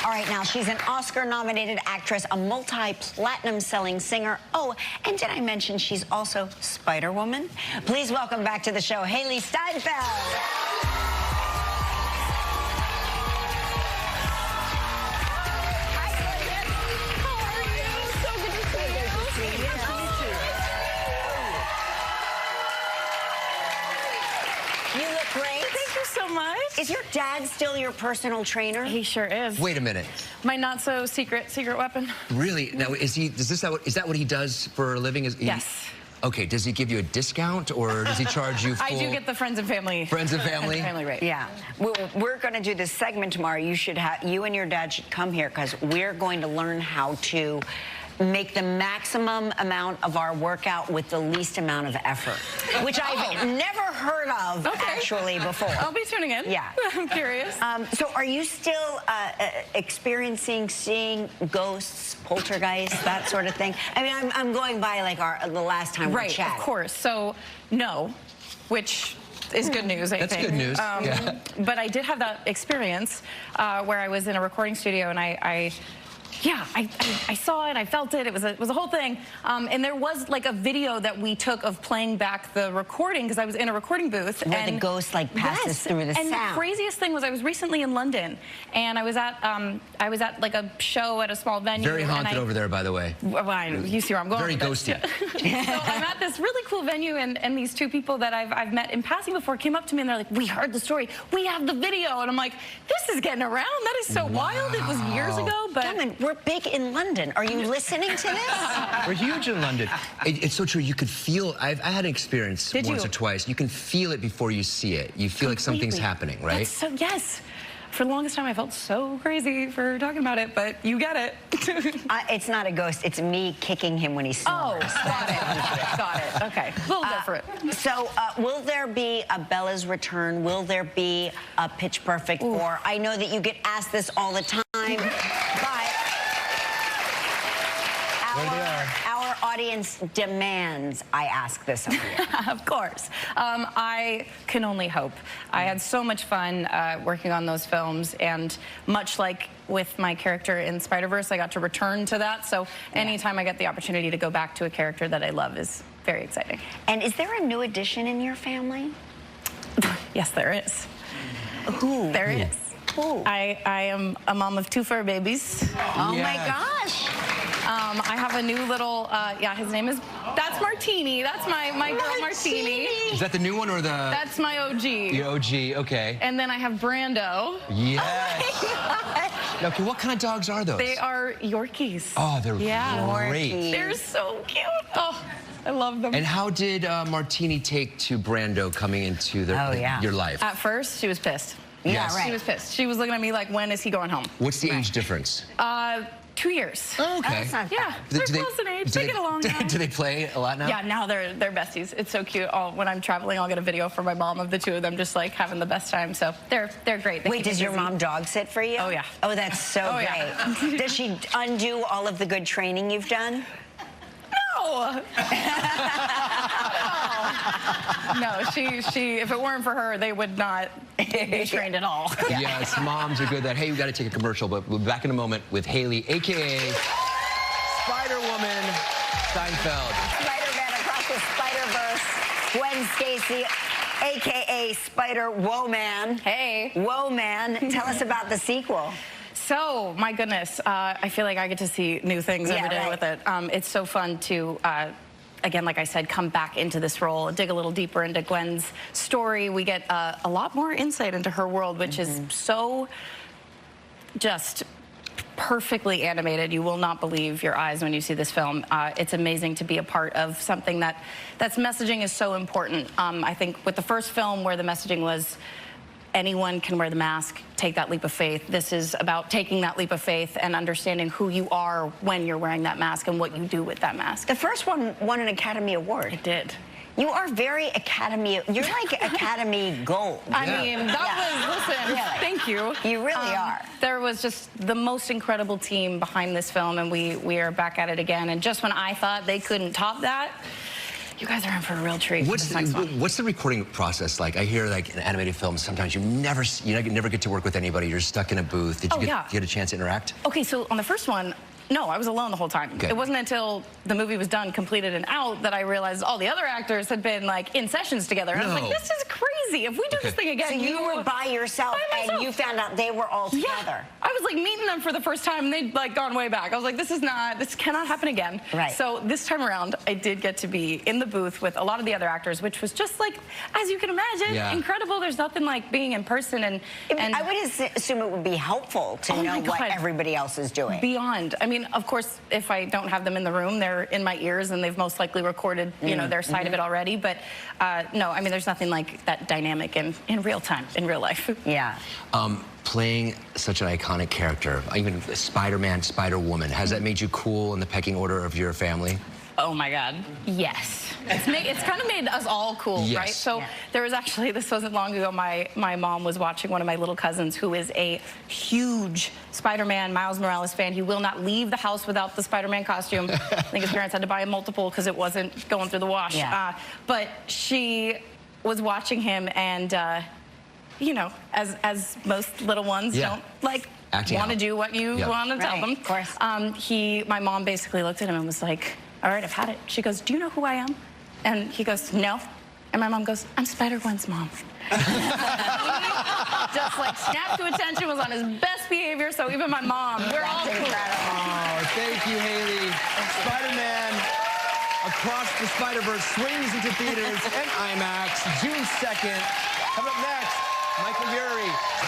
All right, now she's an Oscar-nominated actress, a multi-platinum selling singer. Oh, and did I mention she's also Spider-Woman? Please welcome back to the show, Hailee Steinfeld. You look great. Thank you so much. Is your dad still your personal trainer? He sure is. Wait a minute. My not so secret weapon. Really? Now, is that what he does for a living? Yes. Okay, does he give you a discount or does he charge you full? I do get the friends and family. Friends and family? Family rate. Yeah. We're going to do this segment tomorrow. You and your dad should come here because we're going to learn how to make the maximum amount of our workout with the least amount of effort, which I've never heard of actually before. I'll be tuning in. Yeah. I'm curious. So are you still seeing ghosts, poltergeists, that sort of thing? I mean, I'm going by like the last time we chatted. Right, of course. So, no, which is good news, I think. That's good news. Yeah. But I did have that experience where I was in a recording studio and I saw it, I felt it, it was a whole thing. And there was like a video that we took of playing back the recording because I was in a recording booth. Where the ghost like passes through the sound. And the craziest thing was I was recently in London and I was at like a show at a small venue. Very haunted over there, by the way. Well, you see where I'm going. Very ghosty. So I'm at this really cool venue and these two people that I've met in passing before came up to me and they're like, we heard the story, we have the video. And I'm like, this is getting around. That is so wild. It was years ago, but... We're big in London. Are you listening to this? We're huge in London. It's so true. You could feel, I had an experience once or twice. You can feel it before you see it. You feel like something's happening, right? So, yes. For the longest time, I felt so crazy for talking about it, but you get it. It's not a ghost. It's me kicking him when he snores. Oh, got it. Got it. Okay. A little different. So, will there be a Bella's Return? Will there be a Pitch Perfect 4? I know that you get asked this all the time, but our audience demands I ask this of you. Of course. I can only hope. I had so much fun working on those films, and much like with my character in Spider-Verse, I got to return to that. So anytime I get the opportunity to go back to a character that I love is very exciting. And is there a new addition in your family? Yes, there is. Who? There is. Who? I am a mom of 2 fur babies. Oh my gosh. I have a new little, his name is, that's Martini. That's my girl Martini. Is that the new one or the? That's my OG. The OG, okay. And then I have Brando. Yes. Oh now, okay, what kind of dogs are those? They are Yorkies. Oh, they're great. Yorkies. They're so cute. Oh, I love them. And how did Martini take to Brando coming into your life? At first, she was pissed. Yeah, right. She was pissed. She was looking at me like, when is he going home? What's the age difference? 2 years. Oh, okay. That's not bad. They're close in age. They get along now. Do they play a lot now? Yeah, now they're besties. It's so cute. When I'm traveling, I'll get a video from my mom of the 2 of them just like having the best time. So they're great. Wait, does your mom dog sit for you? Oh, yeah. Oh, that's so great. Yeah. Does she undo all of the good training you've done? No. No, she. If it weren't for her, they would not be trained at all. Yes, moms are good at that. Hey, we got to take a commercial, but we'll be back in a moment with Hailee, a.k.a. Spider-Woman Steinfeld. Spider-Man across the Spider-Verse. Gwen Stacy, a.k.a. Spider-Woman. Hey. Woman. Tell us about the sequel. So, my goodness, I feel like I get to see new things every day with it. It's so fun to, again, like I said, come back into this role, dig a little deeper into Gwen's story. We get a lot more insight into her world, which is so just perfectly animated. You will not believe your eyes when you see this film. It's amazing to be a part of something that's messaging is so important. I think with the first film where the messaging was anyone can wear the mask, take that leap of faith. This is about taking that leap of faith and understanding who you are when you're wearing that mask and what you do with that mask. The first one won an Academy Award. It did. You are very Academy, you're like Academy Gold. I mean, that was, listen, really. Thank you. You really are. There was just the most incredible team behind this film, and we are back at it again. And just when I thought they couldn't top that, you guys are in for a real treat. What's the recording process like? I hear like in animated films, sometimes you never get to work with anybody. You're stuck in a booth. Did you get a chance to interact? Okay, so on the first one, no, I was alone the whole time. Okay. It wasn't until the movie was done, completed, and out that I realized all the other actors had been like in sessions together. And I was like, this is crazy. If we do this thing again, so you were by yourself, and you found out they were all together. Yeah. I was like meeting them for the first time, and they'd like gone way back. I was like, this cannot happen again. Right. So this time around, I did get to be in the booth with a lot of the other actors, which was just like, as you can imagine, incredible. There's nothing like being in person, and I would assume it would be helpful to know what everybody else is doing. Beyond. I mean, of course, if I don't have them in the room, they're in my ears, and they've most likely recorded, you know, their side of it already. But no, I mean, there's nothing like that dynamic in real time, in real life. Yeah. Playing such an iconic character, even Spider-Man, Spider-Woman, has that made you cool in the pecking order of your family? Oh my God, yes. It's kind of made us all cool, right? So there was actually, this wasn't long ago, my mom was watching one of my little cousins who is a huge Spider-Man, Miles Morales fan. He will not leave the house without the Spider-Man costume. I think his parents had to buy him multiple because it wasn't going through the wash. Yeah. But she was watching him, and you know, as most little ones don't like want to do what you want to tell them. Of course. My mom basically looked at him and was like, all right, I've had it. She goes, do you know who I am? And he goes, no. And my mom goes, I'm Spider-Gwen's mom. Just like snapped to attention, was on his best behavior. So even my mom, we're all cool. Oh, thank you, Hailee. Spider-Man Across the Spider-Verse swings into theaters and IMAX June 2nd. Coming up next, Michael Urie.